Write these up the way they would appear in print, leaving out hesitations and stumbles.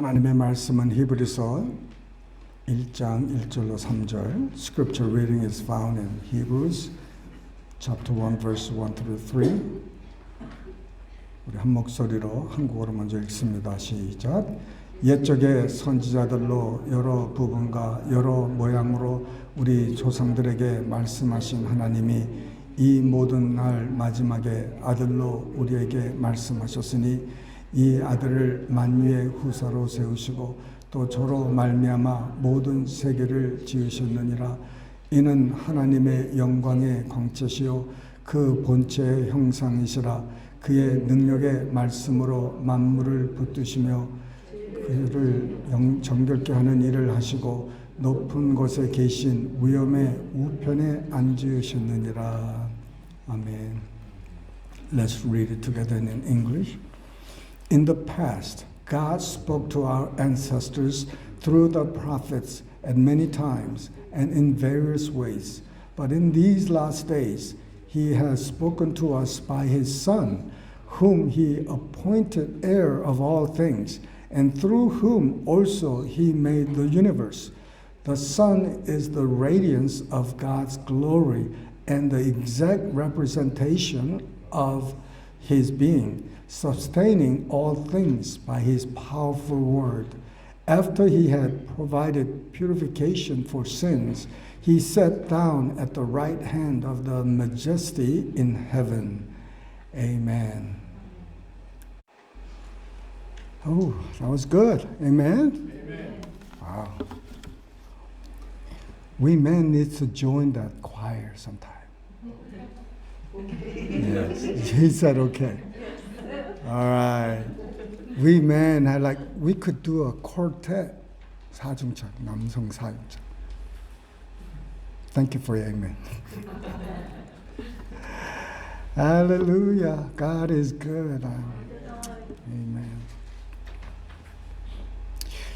하나님의 말씀은 히브리서 1장 1절로 3절. Scripture reading is found in Hebrews chapter 1 verse 1 through 3. 우리 한 목소리로 한국어로 먼저 읽습니다. 시작. 옛적의 선지자들로 여러 부분과 여러 모양으로 우리 조상들에게 말씀하신 하나님이 이 모든 날 마지막에 아들로 우리에게 말씀하셨으니 이 아들을 만유의 후사로 세우시고 또 저로 말미암아 모든 세계를 지으셨느니라. 이는 하나님의 영광의 광채시요 그 본체의 형상이시라. 그의 능력의 말씀으로 만물을 붙드시며 그를 정결케 하는 일을 하시고 높은 곳에 계신 위엄의 우편에 앉으셨느니라. 아멘. Let's read it together in English. In the past, God spoke to our ancestors through the prophets at many times and in various ways. But in these last days, He has spoken to us by His Son, whom He appointed heir of all things, and through whom also He made the universe. The Son is the radiance of God's glory and the exact representation of His being, sustaining all things by His powerful word. After He had provided purification for sins, He sat down at the right hand of the Majesty in heaven. Amen. Oh, that was good. Amen? Amen. Wow. We men need to join that choir sometime. Yes, he said okay. All right. We men are we could do a quartet. 사중창, 남성 사중창. Thank you for your amen. Hallelujah. God is good. Amen.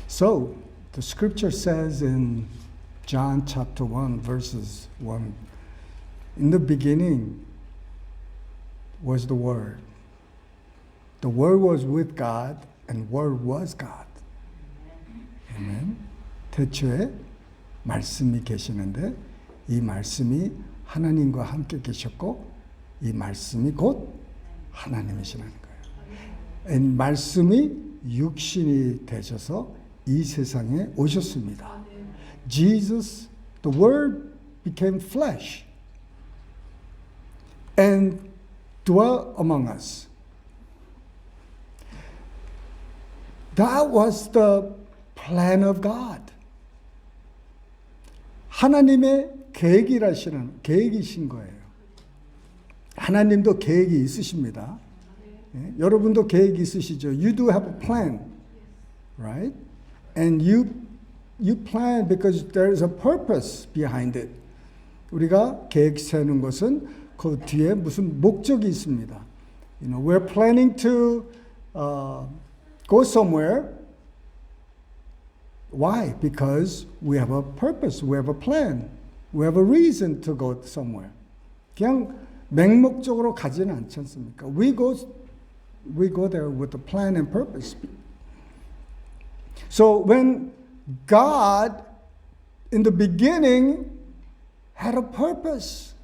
So, the scripture says in John chapter 1, verses 1, in the beginning was the Word. The Word was with God, and Word was God. Amen. 태초에 말씀이 계시는데 이 말씀이 하나님과 함께 계셨고 이 말씀이 곧 하나님이시라는 거예요. 말씀이 육신이 되셔서 이 세상에 오셨습니다. Jesus, the Word became flesh and dwelt among us. That was the plan of God. 하나님의 계획이신 거예요. 하나님도 계획이 있으십니다. 예? 여러분도 계획이 있으시죠? You do have a plan, right? And you plan because there is a purpose behind it. 우리가 계획 세우는 것은 그 뒤에 무슨 목적이 있습니다. You know, we're planning to go somewhere. Why? Because we have a purpose, we have a plan, we have a reason to go somewhere. 그냥 맹목적으로 가지는 않지 않습니까? We go there with a plan and purpose. So when God, in the beginning, had a purpose,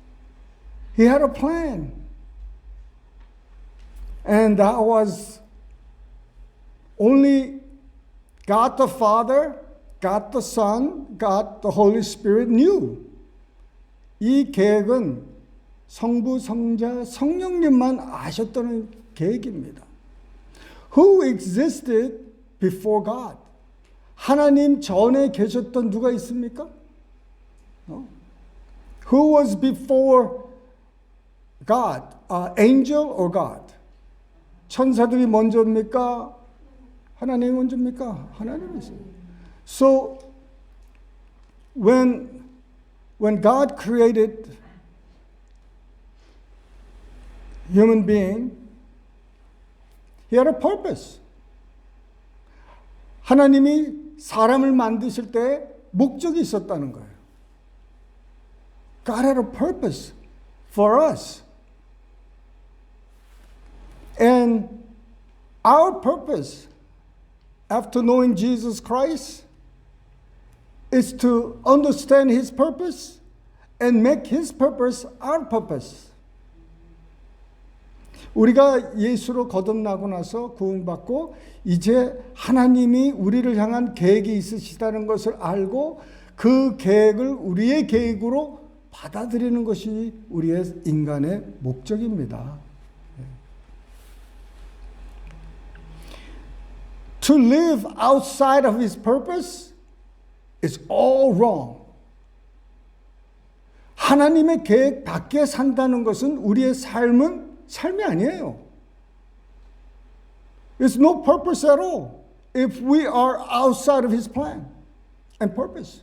He had a plan, and that was only God the Father, God the Son, God the Holy Spirit knew. 이 계획은 성부, 성자, 성령님만 아셨다는 계획입니다. Who existed before God? 하나님 전에 계셨던 누가 있습니까? Who was before God? Angel or God? 천사들이 먼저입니까? 하나님이 먼저입니까? 하나님이세요. So when God created human being, He had a purpose. 하나님이 사람을 만드실 때 목적이 있었다는 거예요. God had a purpose for us. And our purpose after knowing Jesus Christ is to understand His purpose and make His purpose our purpose. 우리가 예수로 거듭나고 나서 구원받고 이제 하나님이 우리를 향한 계획이 있으시다는 것을 알고 그 계획을 우리의 계획으로 받아들이는 것이 우리의 인간의 목적입니다. To live outside of His purpose is all wrong. 하나님의 계획 밖에 산다는 것은 우리의 삶이 아니에요. There's no purpose at all if we are outside of His plan and purpose.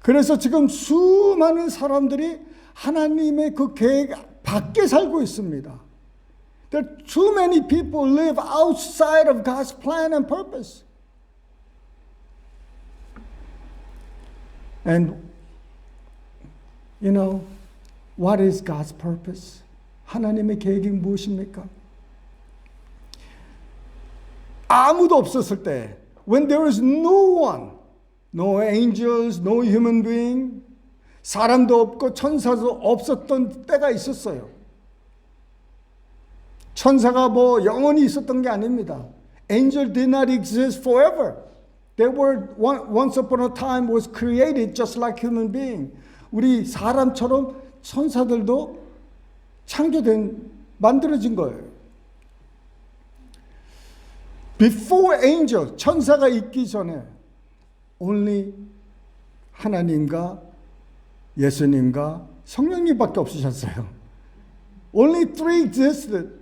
그래서 지금 수많은 사람들이 하나님의 그 계획 밖에 살고 있습니다. There are too many people who live outside of God's plan and purpose. And you know, what is God's purpose? 하나님의 계획이 무엇입니까? 아무도 없었을 때, when there is no one, no angels, no human being, 사람도 없고 천사도 없었던 때가 있었어요. 천사가 뭐 영원히 있었던 게 아닙니다. Angel did not exist forever. They were once upon a time was created just like human being. 우리 사람처럼 천사들도 만들어진 거예요. Before angel, 천사가 있기 전에 only 하나님과 예수님과 성령님밖에 없으셨어요. Only three existed.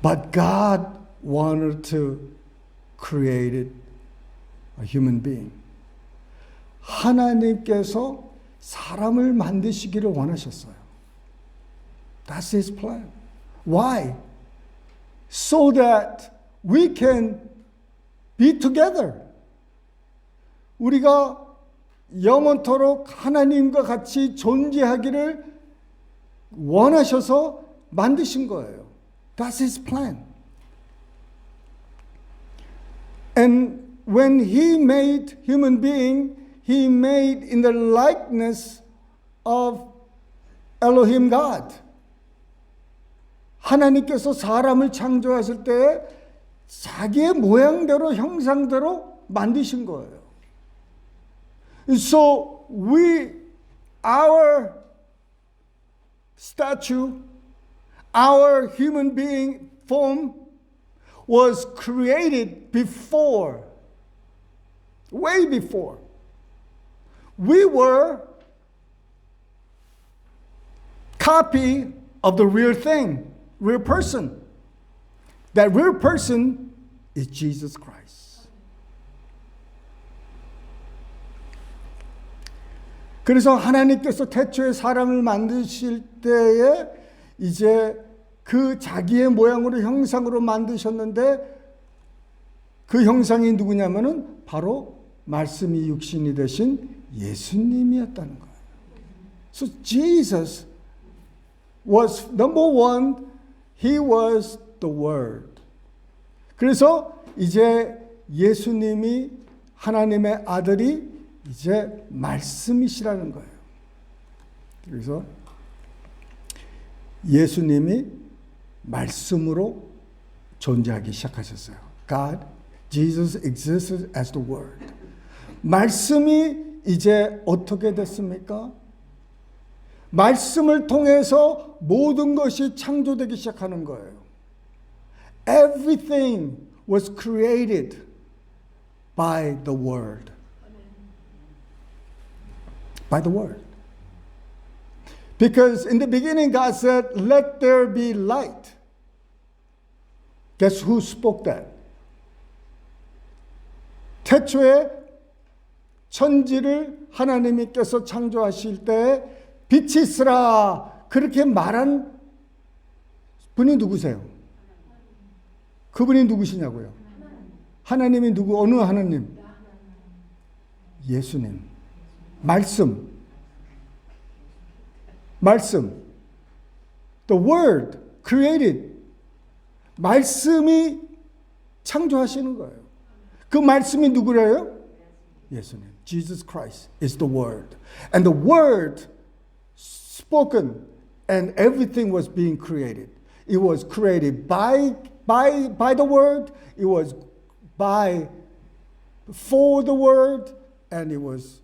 But God wanted to create a human being. 하나님께서 사람을 만드시기를 원하셨어요. That's His plan. Why? So that we can be together. 우리가 영원토록 하나님과 같이 존재하기를 원하셔서 만드신 거예요. That's His plan. And when He made human being, He made in the likeness of Elohim God. 하나님께서 사람을 창조하실 때 자기의 모양대로 형상대로 만드신 거예요. So our statue, our human being form was created before, way before. We were copy of the real thing, real person. That real person is Jesus Christ. 그래서 하나님께서 태초에 사람을 만드실 때에 이제 그 자기의 모양으로 형상으로 만드셨는데 그 형상이 누구냐면은 바로 말씀이 육신이 되신 예수님이었다는 거예요. So Jesus was number one. He was the Word. 그래서 이제 예수님이 하나님의 아들이 이제 말씀이시라는 거예요. 그래서 예수님이 말씀으로 존재하기 시작하셨어요. Jesus existed as the Word. 말씀이 이제 어떻게 됐습니까? 말씀을 통해서 모든 것이 창조되기 시작하는 거예요. Everything was created by the Word. By the Word. Because in the beginning God said, let there be light. Guess who spoke that? 태초에 천지를 하나님께서 창조하실 때 빛이 있으라 그렇게 말한 분이 누구세요? 그분이 누구시냐고요? 하나님이 누구? 어느 하나님? 예수님. 말씀. The Word created. 말씀이 창조하시는 거예요. 그 말씀이 누구래요? 예수님. Jesus Christ is the Word. And the Word spoken and everything was being created. It was created by the Word. It was for the Word. And it was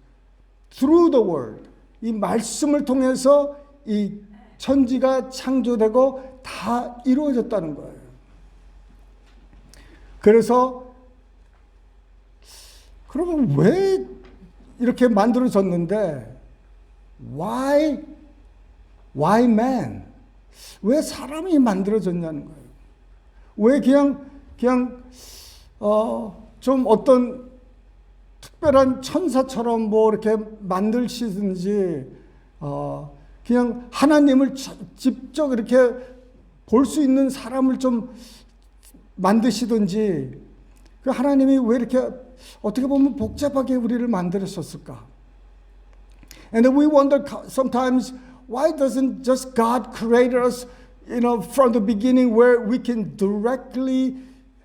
through the Word. 이 말씀을 통해서 이 천지가 창조되고 다 이루어졌다는 거예요. 그래서 그러면 왜 이렇게 만들어졌는데 why man? 왜 사람이 만들어졌냐는 거예요. 왜 그냥 좀 어떤 특별한 천사처럼 뭐 이렇게 만들시든지 그냥 하나님을 직접 이렇게 볼 수 있는 사람을 좀 만드시든지 그 하나님이 왜 이렇게 어떻게 보면 복잡하게 우리를 만들었을까? And then we wonder sometimes why doesn't just God create us, from the beginning where we can directly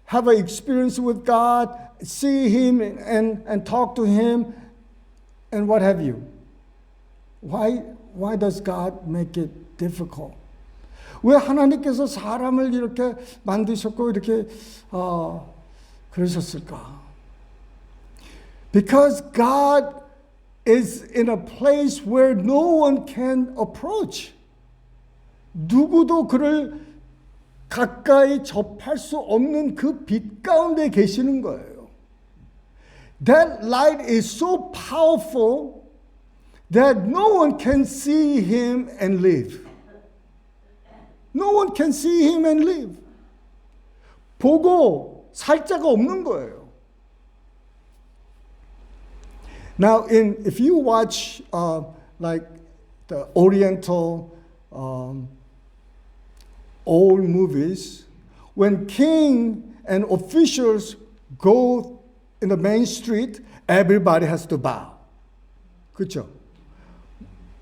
have an experience with God, see Him and talk to Him, and what have you? Why does God make it difficult? 왜 하나님께서 사람을 이렇게 만드셨고 이렇게 그러셨을까? Because God is in a place where no one can approach. 누구도 그를 가까이 접할 수 없는 그 빛 가운데 계시는 거예요. That light is so powerful that no one can see Him and live. No one can see Him and live. 보고 살 자가 없는 거예요. Now, if you watch like the Oriental old movies, when king and officials go in the main street, everybody has to bow. 그렇죠?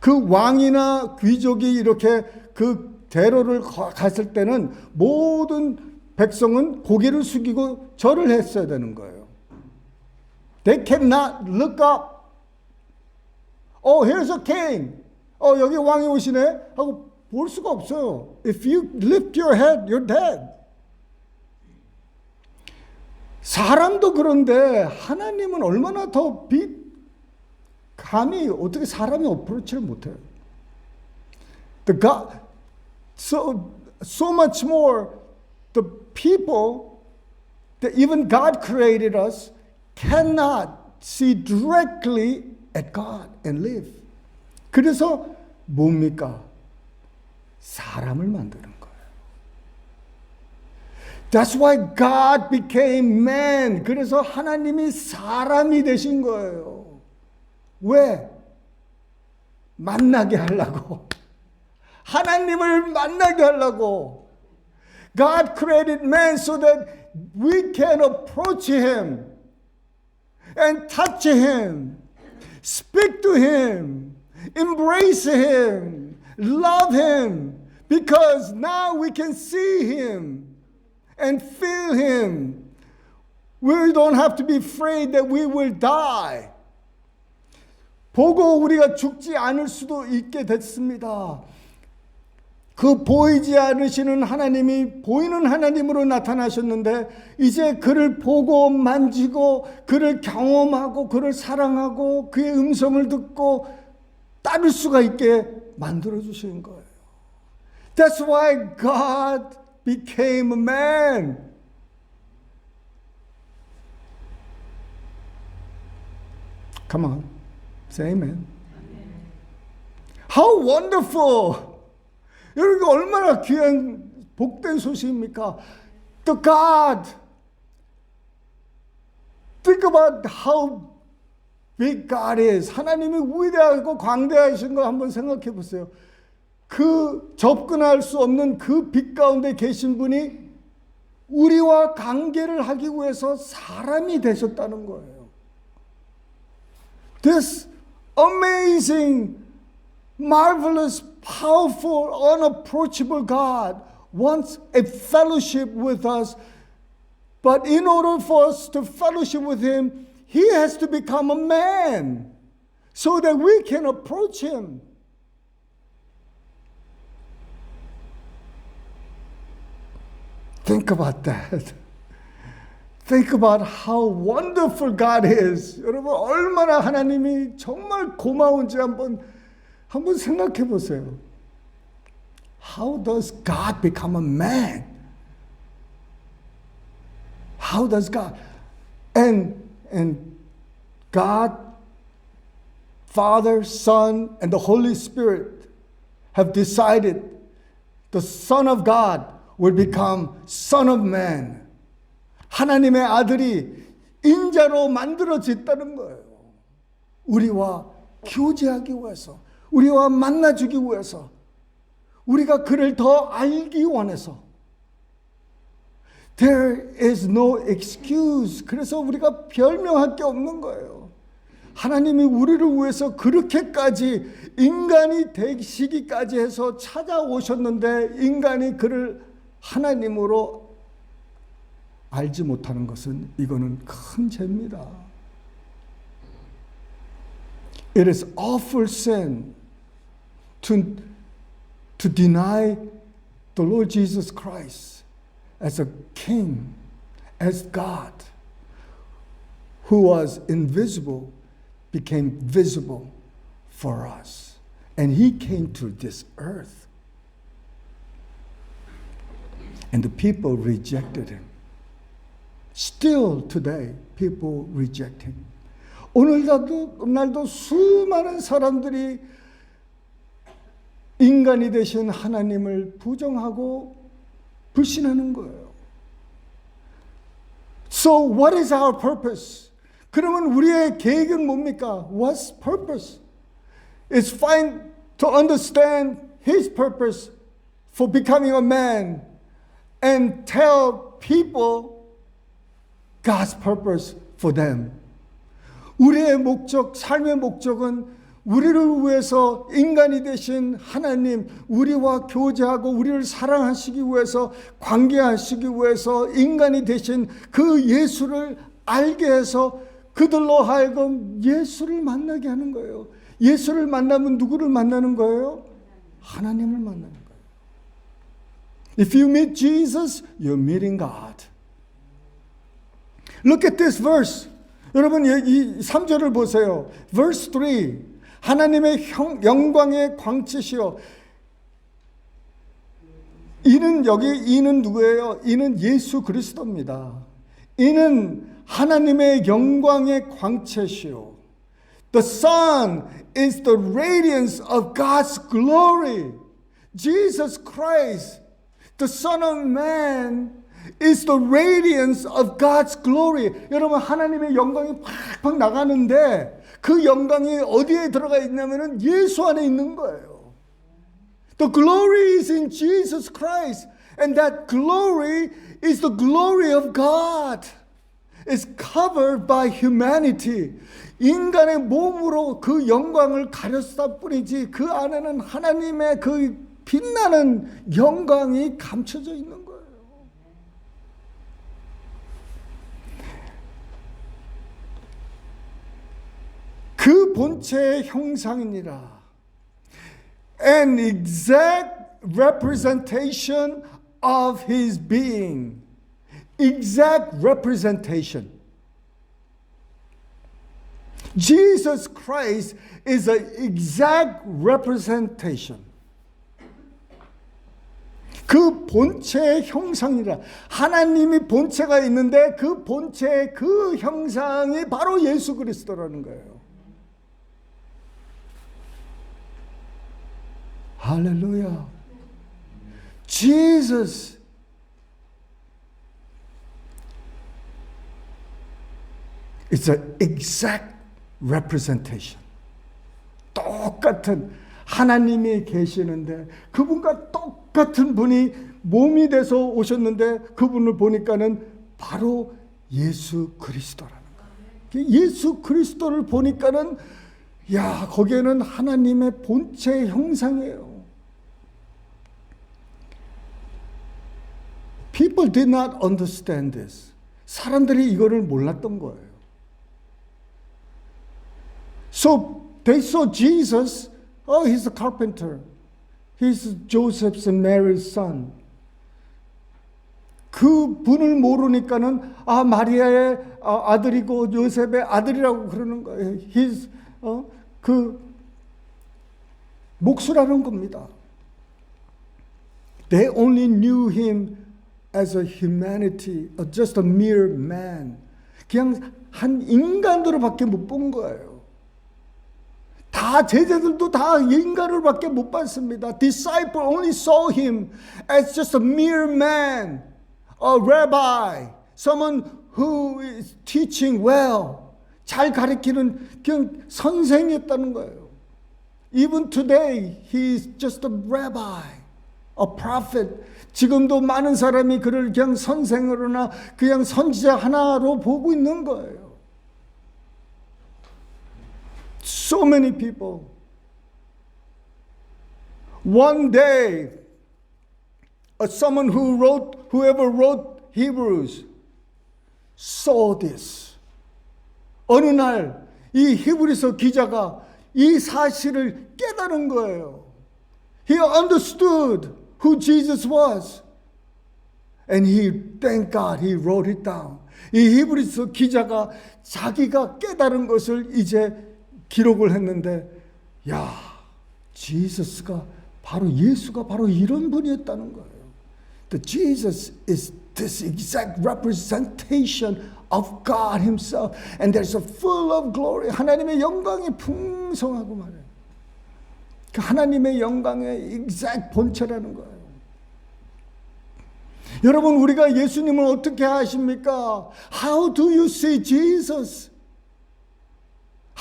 그 왕이나 귀족이 이렇게 그 대로를 갔을 때는 모든 백성은 고개를 숙이고 절을 했어야 되는 거예요. They cannot look up. Oh, here's a king. 여기 왕이 오시네 하고 볼 수가 없어요. If you lift your head, you're dead. 사람도 그런데 하나님은 얼마나 더 감히 어떻게 사람이 어프로치를 못해요. So much more the people that even God created us cannot see directly at God and live. 그래서 뭡니까? 사람을 만드는 거예요. That's why God became man. 그래서 하나님이 사람이 되신 거예요. 왜? 만나게 하려고. 하나님을 만나게 하려고. God created man so that we can approach Him and touch Him, speak to Him, embrace Him, love Him, because now we can see Him and feel Him. We don't have to be afraid that we will die. 보고 우리가 죽지 않을 수도 있게 됐습니다. 그 보이지 않으시는 하나님이 보이는 하나님으로 나타나셨는데 이제 그를 보고 만지고 그를 경험하고 그를 사랑하고 그의 음성을 듣고 따를 수가 있게 만들어주신 거예요. That's why God became a man. Come on, say amen. How wonderful! 여러분 얼마나 귀한 복된 소식입니까? The God. Think about how big God is. 하나님이 위대하고 광대하신 거 한번 생각해 보세요. 그 접근할 수 없는 그 빛 가운데 계신 분이 우리와 관계를 하기 위해서 사람이 되셨다는 거예요. This amazing, marvelous, powerful, unapproachable God wants a fellowship with us. But in order for us to fellowship with Him, He has to become a man so that we can approach Him. Think about that. Think about how wonderful God is. 여러분 얼마나 하나님이 정말 고마운지 한번 생각해 보세요. How does God become a man? How does God? And God, Father, Son, and the Holy Spirit have decided the Son of God will become Son of Man. 하나님의 아들이 인자로 만들어졌다는 거예요. 우리와 교제하기 위해서, 우리와 만나주기 위해서, 우리가 그를 더 알기 원해서. There is no excuse. 그래서 우리가 별명할 게 없는 거예요. 하나님이 우리를 위해서 그렇게까지 인간이 되시기까지 해서 찾아오셨는데 인간이 그를 하나님으로 알지 못하는 것은 이거는 큰 죄입니다. It is awful sin to deny the Lord Jesus Christ as a king, as God, who was invisible, became visible for us. And He came to this earth. And the people rejected Him. Still today, people reject Him. 오늘날도 수많은 사람들이 인간이 되신 하나님을 부정하고 불신하는 거예요. So what is our purpose? 그러면 우리의 계획은 뭡니까? What's purpose? It's fine to understand His purpose for becoming a man and tell people God's purpose for them. 우리의 목적, 삶의 목적은 우리를 위해서 인간이 되신 하나님, 우리와 교제하고 우리를 사랑하시기 위해서, 관계하시기 위해서 인간이 되신 그 예수를 알게 해서 그들로 하여금 예수를 만나게 하는 거예요. 예수를 만나면 누구를 만나는 거예요? 하나님을 만나는 거예요. If you meet Jesus, you're meeting God. Look at this verse. 여러분 이 3절을 보세요. Verse 3. 하나님의 영광의 광채시여. 이는 누구예요? 이는 예수 그리스도입니다. 이는 하나님의 영광의 광채시요. The Son is the radiance of God's glory. Jesus Christ, the Son of Man, is the radiance of God's glory. 여러분 하나님의 영광이 팍팍 나가는데 그 영광이 어디에 들어가 있냐면은 예수 안에 있는 거예요. The glory is in Jesus Christ, and that glory is the glory of God. It's covered by humanity. 인간의 몸으로 그 영광을 가렸다 뿐이지 그 안에는 하나님의 그 빛나는 영광이 감춰져 있는 거예요. 그 본체의 형상이니라. An exact representation of His being. Exact representation. Jesus Christ is an exact representation. 그 본체의 형상이라. 하나님이 본체가 있는데 그 본체의 그 형상이 바로 예수 그리스도라는 거예요. 할렐루야. Jesus is an exact representation. 똑같은 하나님이 계시는데 그분과 똑같은 분이 몸이 돼서 오셨는데 그분을 보니까는 바로 예수 그리스도라는 거예요. 예수 그리스도를 보니까는 야, 거기에는 하나님의 본체의 형상이에요. People did not understand this. 사람들이 이거를 몰랐던 거예요. So they saw Jesus. Oh, he's a carpenter. He's Joseph's and Mary's son. 그 분을 모르니까는 마리아의 아들이고 요셉의 아들이라고 그러는 거예요. He's 그 목수라는 겁니다. They only knew him as a humanity, just a mere man. 그냥 한 인간으로밖에 못 본 거예요. 다 제자들도 다 인간으로밖에 못 봤습니다. Disciple only saw him as just a mere man, a rabbi, someone who is teaching well. 잘 가르치는 그냥 선생이었다는 거예요. Even today, he is just a rabbi, a prophet. 지금도 많은 사람이 그를 그냥 선생으로나 그냥 선지자 하나로 보고 있는 거예요. So many people. One day, someone whoever wrote Hebrews saw this. 어느 날 이 히브리서 기자가 이 사실을 깨달은 거예요. He understood who Jesus was. And thank God, he wrote it down. 이 히브리서 기자가 자기가 깨달은 것을 이제 기록을 했는데, 예수가 바로 이런 분이었다는 거예요. The Jesus is this exact representation of God Himself, and there's a full of glory. 하나님의 영광이 풍성하고 말해요. 그 하나님의 영광의 exact 본체라는 거예요. 여러분, 우리가 예수님을 어떻게 아십니까? How do you see Jesus?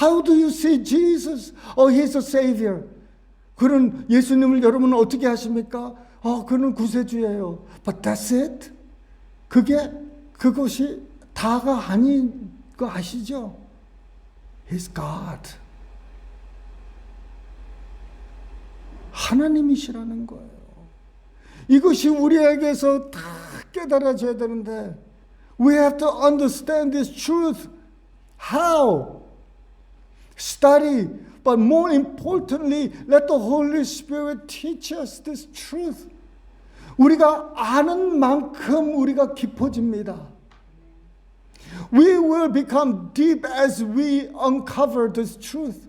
How do you see Jesus? He's a Savior. 그런 예수님을 여러분은 어떻게 아십니까? 그는 구세주예요. But that's it? 그것이 다가 아닌 거 아시죠? He's God. 하나님이시라는 거예요. 이것이 우리에게서 다 깨달아져야 되는데, we have to understand this truth. How? Study, but more importantly, let the Holy Spirit teach us this truth. 우리가 아는 만큼 우리가 깊어집니다. We will become deep as we uncover this truth.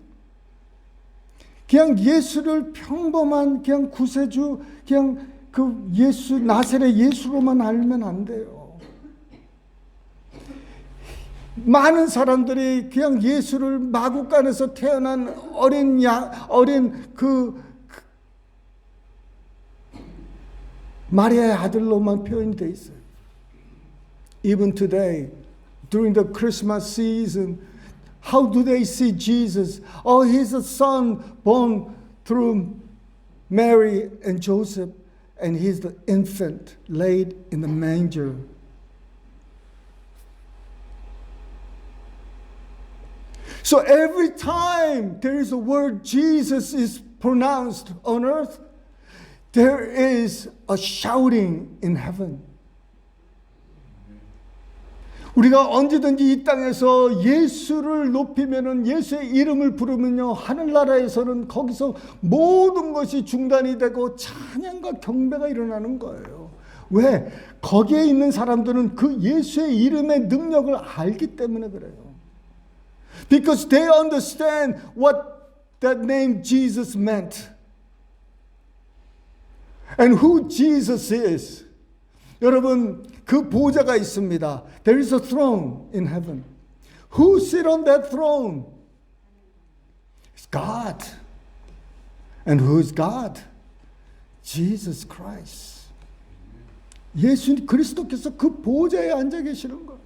그냥 예수를 평범한 그냥 구세주, 그냥 그 예수, 나사렛 예수로만 알면 안 돼요. 많은 사람들이 그냥 예수를 마구간에서 태어난 어린 마리아의 아들로만 표현되어 있어요. Even today, during the Christmas season, how do they see Jesus? He's a son born through Mary and Joseph, and he's the infant laid in the manger. So every time there is a word Jesus is pronounced on earth, there is a shouting in heaven. 우리가 언제든지 이 땅에서 예수를 높이면은, 예수의 이름을 부르면요, 하늘나라에서는 거기서 모든 것이 중단이 되고 찬양과 경배가 일어나는 거예요. 왜? 거기에 있는 사람들은 그 예수의 이름의 능력을 알기 때문에 그래요. Because they understand what that name Jesus meant. And who Jesus is. 여러분, 그 보좌가 있습니다. There is a throne in heaven. Who sit on that throne? It's God. And who is God? Jesus Christ. 예수 그리스도께서 그 보좌에 앉아 계시는 거예요.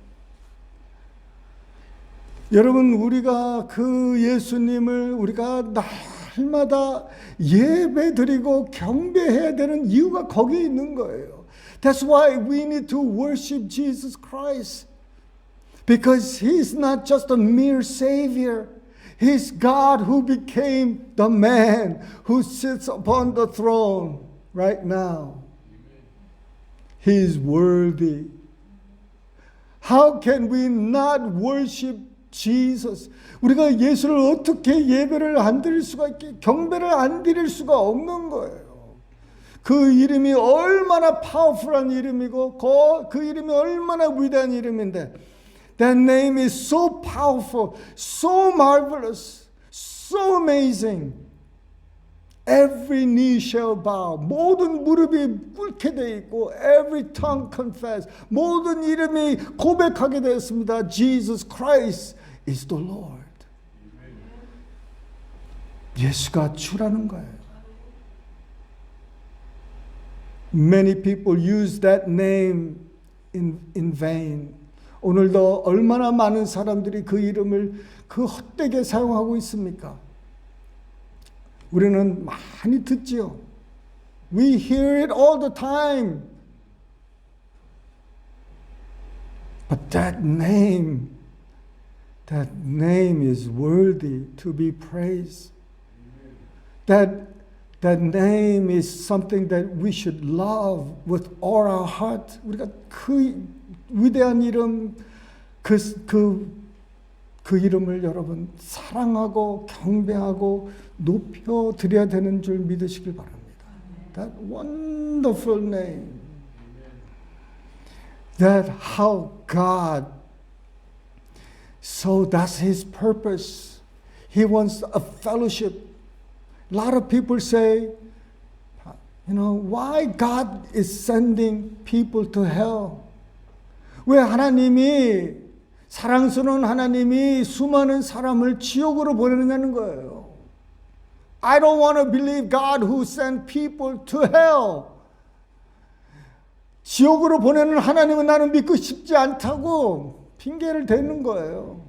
여러분, 우리가 그 예수님을 우리가 날마다 예배드리고 경배해야 되는 이유가 거기에 있는 거예요. That's why we need to worship Jesus Christ. Because He's not just a mere Savior. He's God who became the man who sits upon the throne right now. He is worthy. How can we not worship Jesus? 우리가 예수를 어떻게 예배를 안 드릴 수가 있게, 경배를 안 드릴 수가 없는 거예요. 그 이름이 얼마나 파워풀한 이름이고 그 이름이 얼마나 위대한 이름인데, That name is so powerful, so marvelous, so amazing. Every knee shall bow. 모든 무릎이 꿇게 돼 있고, every tongue confess. 모든 이름이 고백하게 되었습니다. Jesus Christ is the Lord. 예수가 주라는 거예요. Many people use that name in vain. 오늘도 얼마나 많은 사람들이 그 이름을 그 헛되게 사용하고 있습니까? 우리는 많이 듣지요. We hear it all the time. But that name is worthy to be praised. That name is something that we should love with all our heart. 우리가 그 위대한 이름, 그 이름을 여러분 사랑하고 경배하고 높여 드려야 되는 줄 믿으시길 바랍니다. That wonderful name. That how God, so that's His purpose. He wants a fellowship. A lot of people say, why God is sending people to hell? 왜 사랑스러운 하나님이 수많은 사람을 지옥으로 보내느냐는 거예요. I don't want to believe God who sent people to hell. 지옥으로 보내는 하나님은 나는 믿고 싶지 않다고 핑계를 대는 거예요.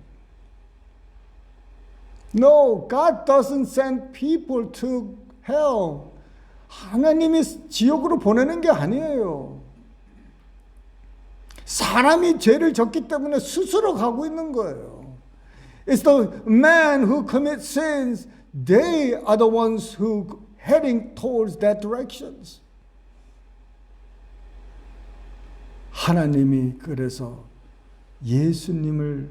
No, God doesn't send people to hell. 하나님이 지옥으로 보내는 게 아니에요. 사람이 죄를 졌기 때문에 스스로 가고 있는 거예요. It's the man who commits sins. They are the ones who heading towards that directions. 하나님이 그래서 예수님을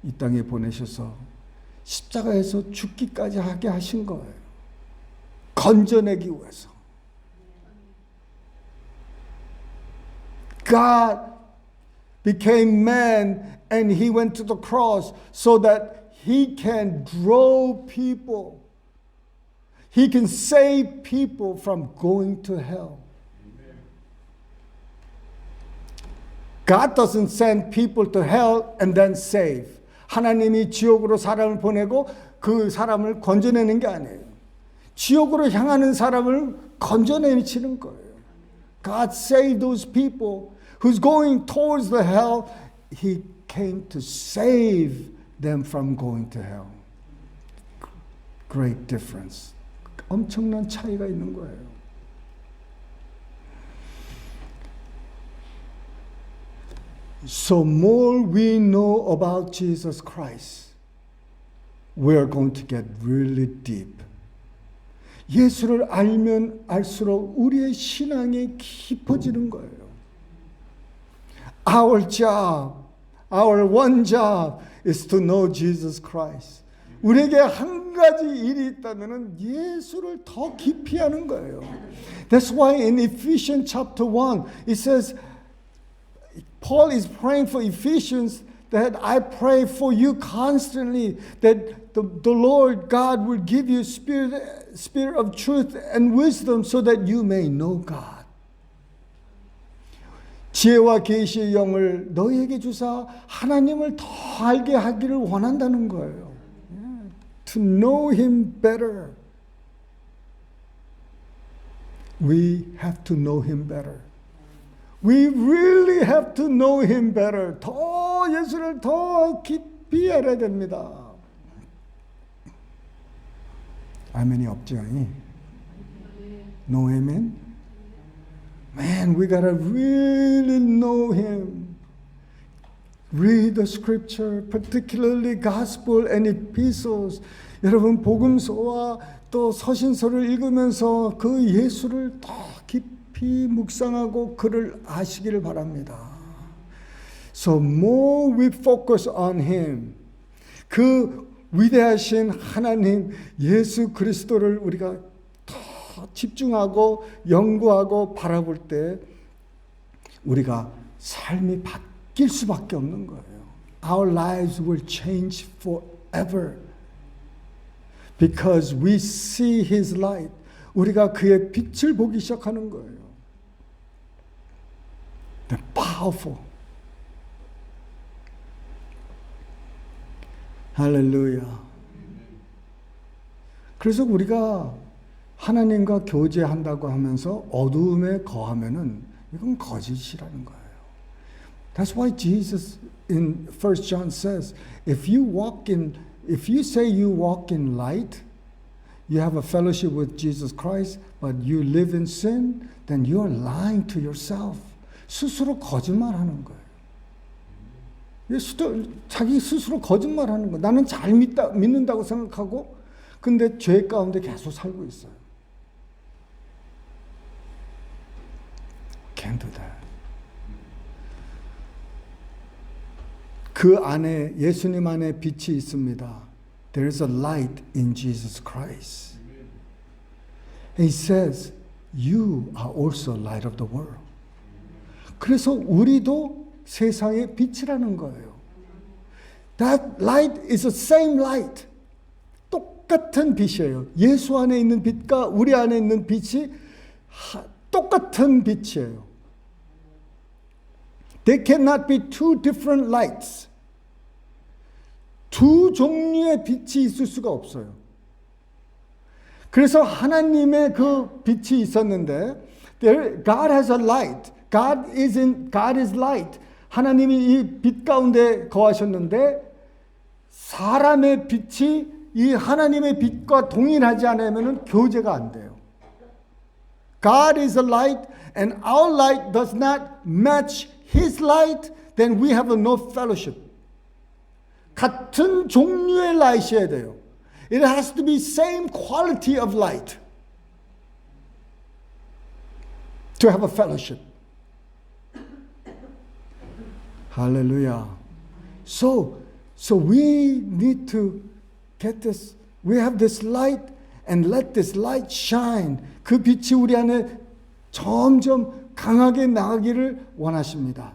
이 땅에 보내셔서 십자가에서 죽기까지 하게 하신 거예요. 건져내기 위해서. God became man and He went to the cross so that He can draw people. He can save people from going to hell. God doesn't send people to hell and then save. 하나님이 지옥으로 사람을 보내고 그 사람을 건져내는 게 아니에요. 지옥으로 향하는 사람을 건져내치는 거예요. God saved those people who's going towards the hell. He came to save them from going to hell. Great difference. 엄청난 차이가 있는 거예요. So more we know about Jesus Christ, we are going to get really deep. 예수를 알면 알수록 우리의 신앙이 깊어지는 거예요. Our job, our one job is to know Jesus Christ. 우리에게 한 가지 일이 있다면 예수를 더 깊이 하는 거예요. That's why in Ephesians chapter 1 it says, Paul is praying for Ephesians that I pray for you constantly that the Lord God will give you spirit of truth and wisdom so that you may know God. 지혜와 계시의 영을 너희에게 주사 하나님을 더 알게 하기를 원한다는 거예요. To know Him better. We have to know Him better. We really have to know Him better. 더 예수를 더 깊이 알아야 됩니다. 아멘이 없죠? No amen? Man, we gotta really know Him. Read the scripture, particularly gospel and epistles. 여러분 복음서와 또 서신서를 읽으면서 그 예수를 더 깊이 깊이 묵상하고 그를 아시기를 바랍니다. So more we focus on Him, 그 위대하신 하나님 예수 그리스도를 우리가 더 집중하고 연구하고 바라볼 때 우리가 삶이 바뀔 수밖에 없는 거예요. Our lives will change forever because we see His light. 우리가 그의 빛을 보기 시작하는 거예요. The powerful. 할렐루야. 그래서 우리가 하나님과 교제한다고 하면서 어두움에 거하면은 이건 거짓이라는 거예요. That's why Jesus in 1 John says, if you say you walk in light, you have a fellowship with Jesus Christ, but you live in sin, then you are lying to yourself. 스스로 거짓말하는 거예요. 자기 스스로 거짓말하는 거예요. 나는 잘 믿는다고 생각하고, 근데 죄 가운데 계속 살고 있어요. Can't do that. 그 안에 예수님 안에 빛이 있습니다. There is a light in Jesus Christ. He says, you are also light of the world. 그래서 우리도 세상의 빛이라는 거예요. That light is the same light. 똑같은 빛이에요. 예수 안에 있는 빛과 우리 안에 있는 빛이 똑같은 빛이에요. There cannot be two different lights. 두 종류의 빛이 있을 수가 없어요. 그래서 하나님의 그 빛이 있었는데, God has a light. God is light. 하나님이 이 빛 가운데 거하셨는데, 사람의 빛이 이 하나님의 빛과 동일하지 않으면 교제가 안 돼요. God is a light, and our light does not match His light, then we have no fellowship. 같은 종류의 라이트여야 돼요. It has to be same quality of light to have a fellowship. Hallelujah. So we need to get this. We have this light and let this light shine. 그 빛이 우리 안에 점점 강하게 나가기를 원하십니다.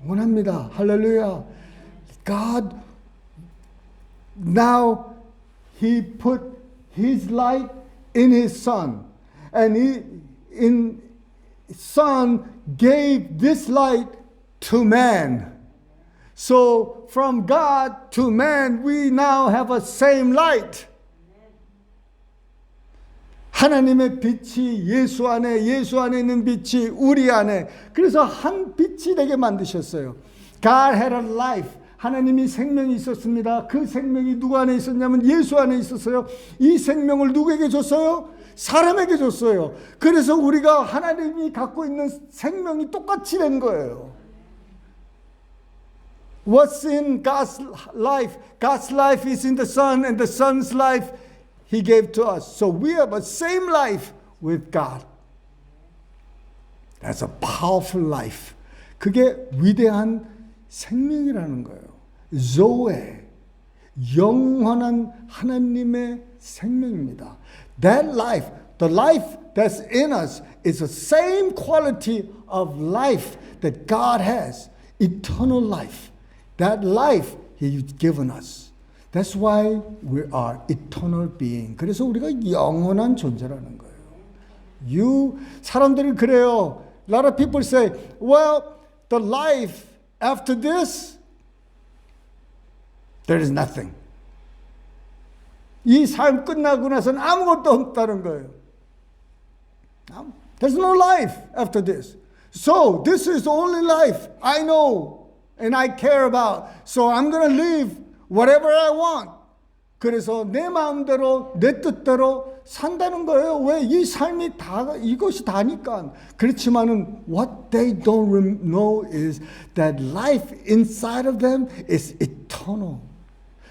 원합니다. 할렐루야. God now He put His light in His Son, and Son gave this light to man. So from God to man, we now have a same light. 하나님의 빛이 예수 안에 있는 빛이 우리 안에, 그래서 한 빛이 되게 만드셨어요. God had a life. 하나님이 생명이 있었습니다. 그 생명이 누구 안에 있었냐면 예수 안에 있었어요. 이 생명을 누구에게 줬어요? 사람에게 줬어요. 그래서 우리가 하나님이 갖고 있는 생명이 똑같이 된 거예요. What's in God's life? God's life is in the Son, and the Son's life He gave to us. So we have the same life with God. That's a powerful life. 그게 위대한 생명이라는 거예요. 조에, 영원한 하나님의 생명입니다. That life, the life that's in us, is the same quality of life that God has. Eternal life. That life He's given us. That's why we are eternal being. 그래서 우리가 영원한 존재라는 거예요. 사람들이 그래요. A lot of people say, well, the life after this, there is nothing. 이 삶 끝나고 나서는 아무것도 없다는 거예요. There's no life after this. So this is the only life I know and I care about. So I'm going to live whatever I want. 그래서 내 마음대로 내 뜻대로 산다는 거예요. 왜? 이 삶이 이것이 다니까. 그렇지만은 what they don't know is that life inside of them is eternal.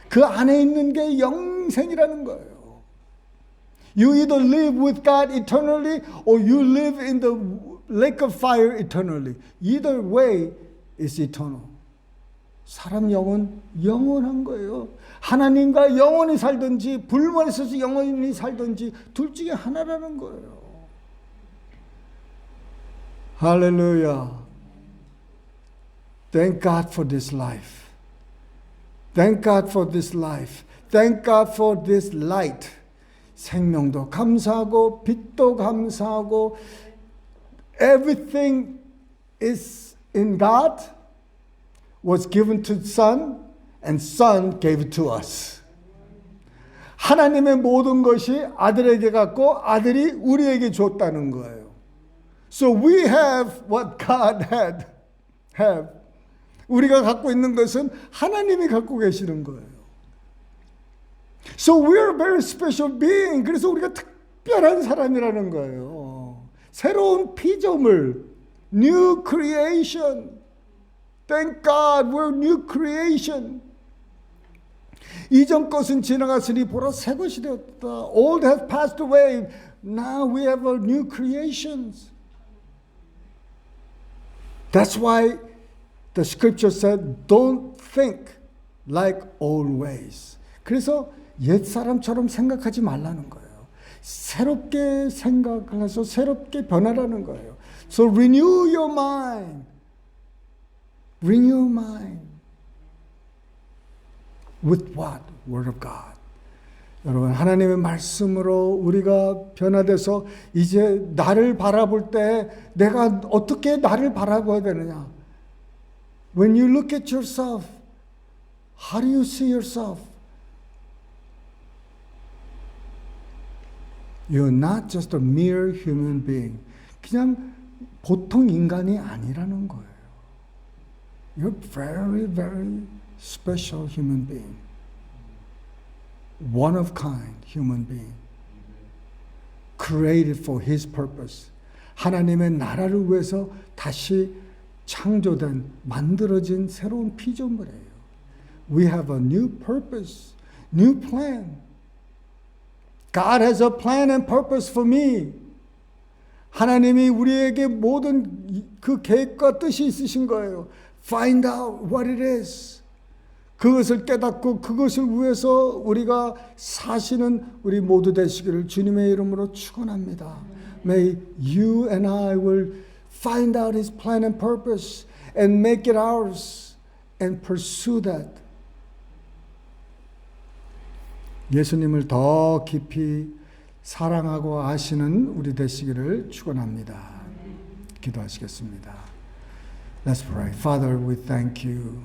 그 안에 있는 게 영생이라는 거예요. You either live with God eternally or you live in the lake of fire eternally. Either way is eternal. 사람 영은 영원한 거예요. 하나님과 영원히 살든지 불문에서 영원히 살든지 둘 중에 하나라는 거예요. 할렐루야. Thank God for this life. Thank God for this life. Thank God for this light. 생명도 감사하고 빛도 감사하고 everything is in God was given to Son and Son gave it to us. 하나님의 모든 것이 아들에게 갔고 아들이 우리에게 줬다는 거예요. So we have what God have. 우리가 갖고 있는 것은 하나님이 갖고 계시는 거예요. So we are a very special being. 그래서 우리가 특별한 사람이라는 거예요. 새로운 피조물, new creation. Thank God we're new creation. 이전 것은 지나갔으니 보라 새 것이 되었다. Old has passed away. Now we have a new creations. That's why the scripture said, don't think like old ways. 그래서 옛 사람처럼 생각하지 말라는 거예요. 새롭게 생각해서 새롭게 변하라는 거예요. So renew your mind. Renew your mind. With what? Word of God. 여러분 하나님의 말씀으로 우리가 변화돼서 이제 나를 바라볼 때 내가 어떻게 나를 바라봐야 되느냐. When you look at yourself, how do you see yourself? You're not just a mere human being. 그냥 보통 인간이 아니라는 거예요. You're very, very special human being. One of kind human being. Created for His purpose. 하나님의 나라를 위해서 다시 창조된, 만들어진 새로운 피조물이에요. We have a new purpose, new plan. God has a plan and purpose for me. 하나님이 우리에게 모든 그 계획과 뜻이 있으신 거예요. Find out what it is. 그것을 깨닫고 그것을 위해서 우리가 사시는 우리 모두 되시기를 주님의 이름으로 축원합니다. May you and I will find out His plan and purpose and make it ours and pursue that. 예수님을 더 깊이 사랑하고 아시는 우리 되시기를 축원합니다. 기도하시겠습니다. Let's pray. Father, we thank you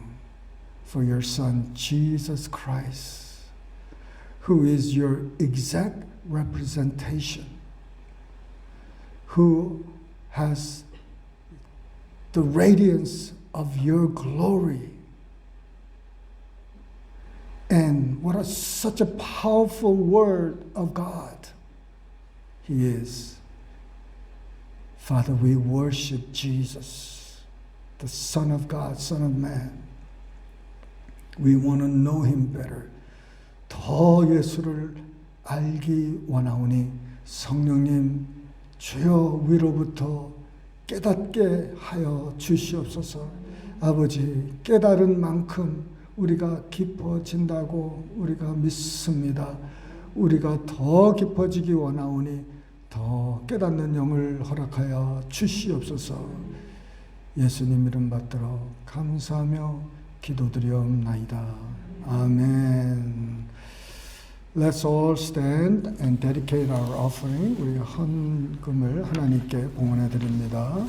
for your Son, Jesus Christ, who is your exact representation, who has the radiance of your glory. And what such a powerful word of God He is. Father, we worship Jesus, the Son of God, Son of Man. We want to know Him better. 더 예수를 알기 원하오니 성령님 주여 위로부터 깨닫게 하여 주시옵소서. 아버지 깨달은 만큼 우리가 깊어진다고 우리가 믿습니다. 우리가 더 깊어지기 원하오니 더 깨닫는 영을 허락하여 주시옵소서. 예수님 이름 받들어 감사하며 기도드리옵나이다. 아멘. Let's all stand and dedicate our offering. 우리가 헌금을 하나님께 봉헌해 드립니다.